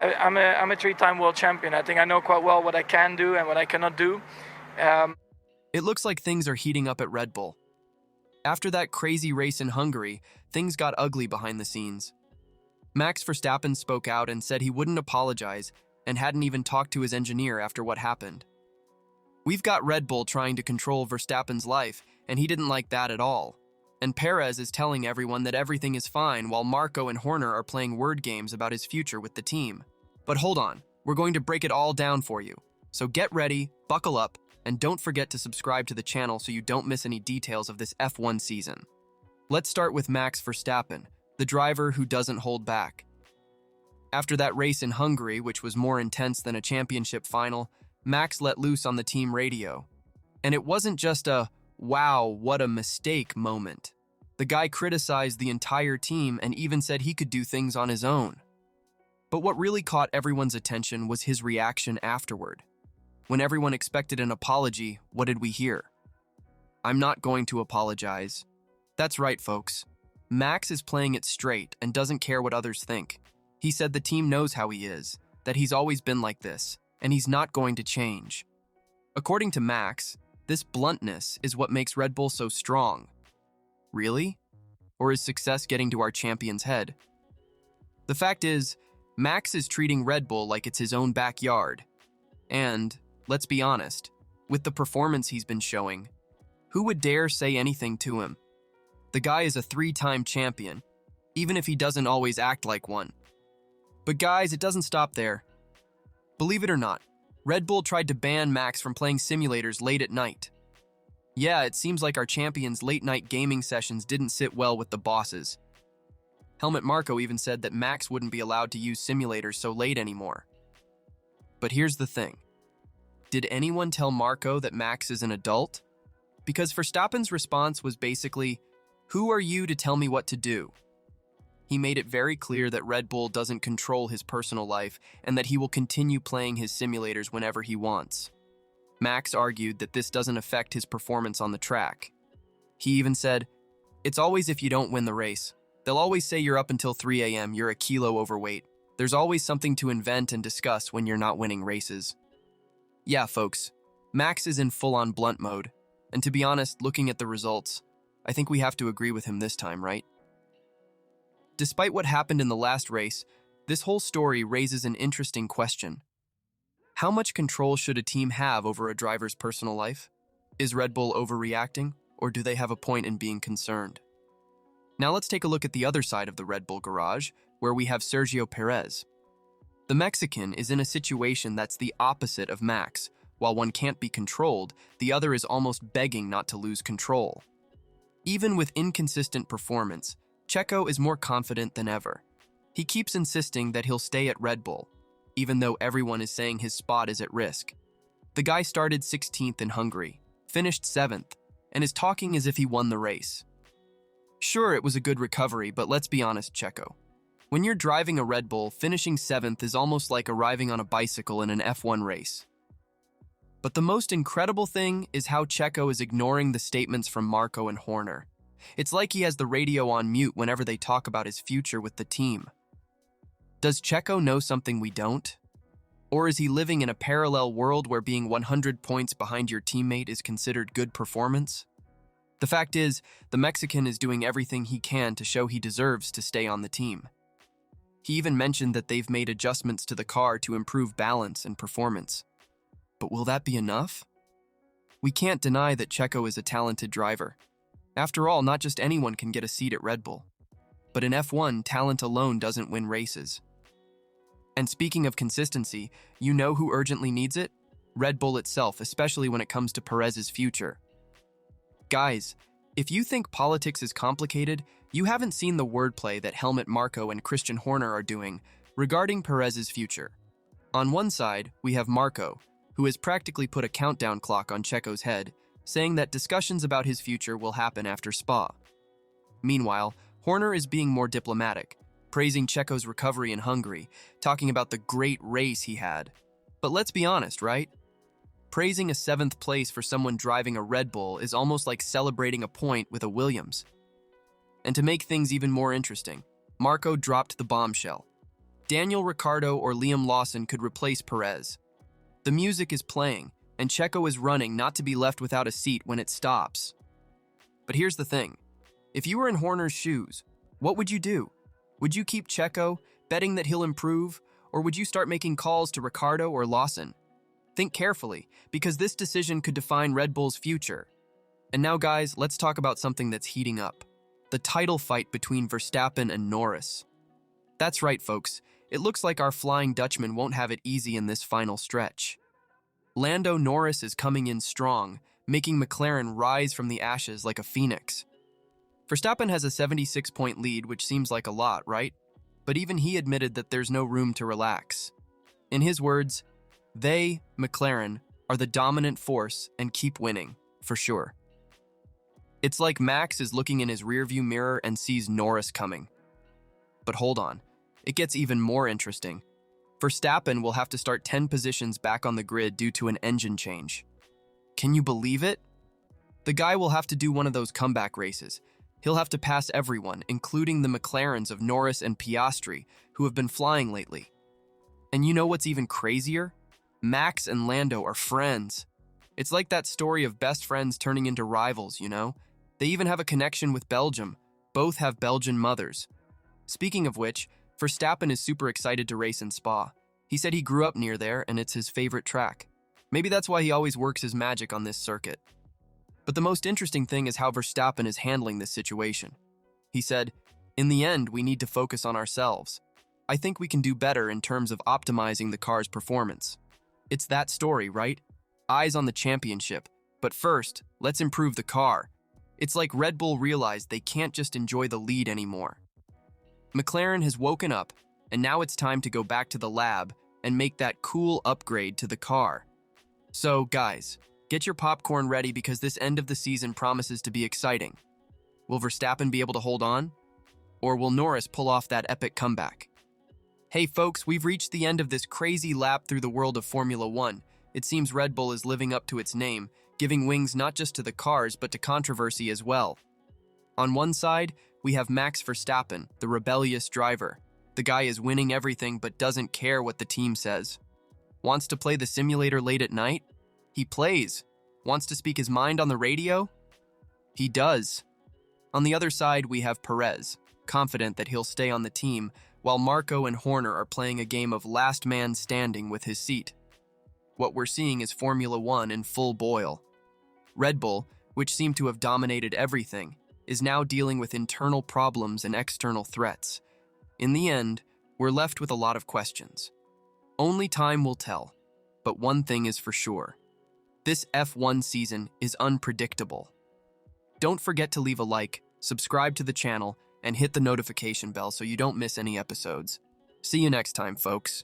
I'm a three-time world champion. I think I know quite well what I can do and what I cannot do. Um, It looks like things are heating up at Red Bull. After that crazy race in Hungary, things got ugly behind the scenes. Max Verstappen spoke out and said he wouldn't apologize and hadn't even talked to his engineer after what happened. We've got Red Bull trying to control Verstappen's life, and he didn't like that at all. And Perez is telling everyone that everything is fine while Marco and Horner are playing word games about his future with the team. But hold on, we're going to break it all down for you. So get ready, buckle up, and don't forget to subscribe to the channel so you don't miss any details of this F1 season. Let's start with Max Verstappen, the driver who doesn't hold back. After that race in Hungary, which was more intense than a championship final, Max let loose on the team radio. And it wasn't just a, wow, what a mistake moment. The guy criticized the entire team and even said he could do things on his own. But what really caught everyone's attention was his reaction afterward. When everyone expected an apology, what did we hear? I'm not going to apologize. That's right, folks. Max is playing it straight and doesn't care what others think. He said the team knows how he is, that he's always been like this, and he's not going to change. According to Max, this bluntness is what makes Red Bull so strong. Really? Or is success getting to our champion's head? The fact is, Max is treating Red Bull like it's his own backyard. And, let's be honest, with the performance he's been showing, who would dare say anything to him? The guy is a three-time champion, even if he doesn't always act like one. But guys, it doesn't stop there. Believe it or not, Red Bull tried to ban Max from playing simulators late at night. Yeah, it seems like our champion's late-night gaming sessions didn't sit well with the bosses. Helmut Marko even said that Max wouldn't be allowed to use simulators so late anymore. But here's the thing. Did anyone tell Marko that Max is an adult? Because Verstappen's response was basically, "Who are you to tell me what to do?" He made it very clear that Red Bull doesn't control his personal life and that he will continue playing his simulators whenever he wants. Max argued that this doesn't affect his performance on the track. He even said, "It's always if you don't win the race. They'll always say you're up until 3 a.m., you're a kilo overweight. There's always something to invent and discuss when you're not winning races." Yeah, folks, Max is in full-on blunt mode. And to be honest, looking at the results, I think we have to agree with him this time, right? Despite what happened in the last race, this whole story raises an interesting question. How much control should a team have over a driver's personal life? Is Red Bull overreacting, or do they have a point in being concerned? Now let's take a look at the other side of the Red Bull garage, where we have Sergio Perez. The Mexican is in a situation that's the opposite of Max. While one can't be controlled, the other is almost begging not to lose control. Even with inconsistent performance, Checo is more confident than ever. He keeps insisting that he'll stay at Red Bull, even though everyone is saying his spot is at risk. The guy started 16th in Hungary, finished 7th, and is talking as if he won the race. Sure, it was a good recovery, but let's be honest, Checo. When you're driving a Red Bull, finishing 7th is almost like arriving on a bicycle in an F1 race. But the most incredible thing is how Checo is ignoring the statements from Marko and Horner. It's like he has the radio on mute whenever they talk about his future with the team. Does Checo know something we don't? Or is he living in a parallel world where being 100 points behind your teammate is considered good performance? The fact is, the Mexican is doing everything he can to show he deserves to stay on the team. He even mentioned that they've made adjustments to the car to improve balance and performance. But will that be enough? We can't deny that Checo is a talented driver. After all, not just anyone can get a seat at Red Bull. But in F1, talent alone doesn't win races. And speaking of consistency, you know who urgently needs it? Red Bull itself, especially when it comes to Perez's future. Guys, if you think politics is complicated, you haven't seen the wordplay that Helmut Marko and Christian Horner are doing regarding Perez's future. On one side, we have Marko, who has practically put a countdown clock on Checo's head, saying that discussions about his future will happen after Spa. Meanwhile, Horner is being more diplomatic, praising Checo's recovery in Hungary, talking about the great race he had. But let's be honest, right? Praising a 7th place for someone driving a Red Bull is almost like celebrating a point with a Williams. And to make things even more interesting, Marko dropped the bombshell. Daniel Ricciardo or Liam Lawson could replace Perez. The music is playing, and Checo is running not to be left without a seat when it stops. But here's the thing. If you were in Horner's shoes, what would you do? Would you keep Checo, betting that he'll improve, or would you start making calls to Ricciardo or Lawson? Think carefully, because this decision could define Red Bull's future. And now, guys, let's talk about something that's heating up. The title fight between Verstappen and Norris. That's right, folks. It looks like our Flying Dutchman won't have it easy in this final stretch. Lando Norris is coming in strong, making McLaren rise from the ashes like a phoenix. Verstappen has a 76-point lead, which seems like a lot, right? But even he admitted that there's no room to relax. In his words, they, McLaren, are the dominant force and keep winning, for sure. It's like Max is looking in his rearview mirror and sees Norris coming. But hold on, it gets even more interesting. Verstappen will have to start 10 positions back on the grid due to an engine change. Can you believe it? The guy will have to do one of those comeback races. He'll have to pass everyone, including the McLarens of Norris and Piastri, who have been flying lately. And you know what's even crazier? Max and Lando are friends. It's like that story of best friends turning into rivals, you know? They even have a connection with Belgium. Both have Belgian mothers. Speaking of which, Verstappen is super excited to race in Spa. He said he grew up near there and it's his favorite track. Maybe that's why he always works his magic on this circuit. But the most interesting thing is how Verstappen is handling this situation. He said, "In the end, we need to focus on ourselves. I think we can do better in terms of optimizing the car's performance." It's that story, right? Eyes on the championship. But first, let's improve the car. It's like Red Bull realized they can't just enjoy the lead anymore. McLaren has woken up, and now it's time to go back to the lab and make that cool upgrade to the car. So, guys, get your popcorn ready because this end of the season promises to be exciting. Will Verstappen be able to hold on? Or will Norris pull off that epic comeback? Hey folks, we've reached the end of this crazy lap through the world of Formula One. It seems Red Bull is living up to its name, giving wings not just to the cars but to controversy as well. On one side, we have Max Verstappen, the rebellious driver. The guy is winning everything but doesn't care what the team says. Wants to play the simulator late at night? He plays. Wants to speak his mind on the radio? He does. On the other side, we have Perez, confident that he'll stay on the team, while Marco and Horner are playing a game of last man standing with his seat. What we're seeing is Formula One in full boil. Red Bull, which seemed to have dominated everything, is now dealing with internal problems and external threats. In the end, we're left with a lot of questions. Only time will tell, but one thing is for sure. This F1 season is unpredictable. Don't forget to leave a like, subscribe to the channel, and hit the notification bell so you don't miss any episodes. See you next time, folks.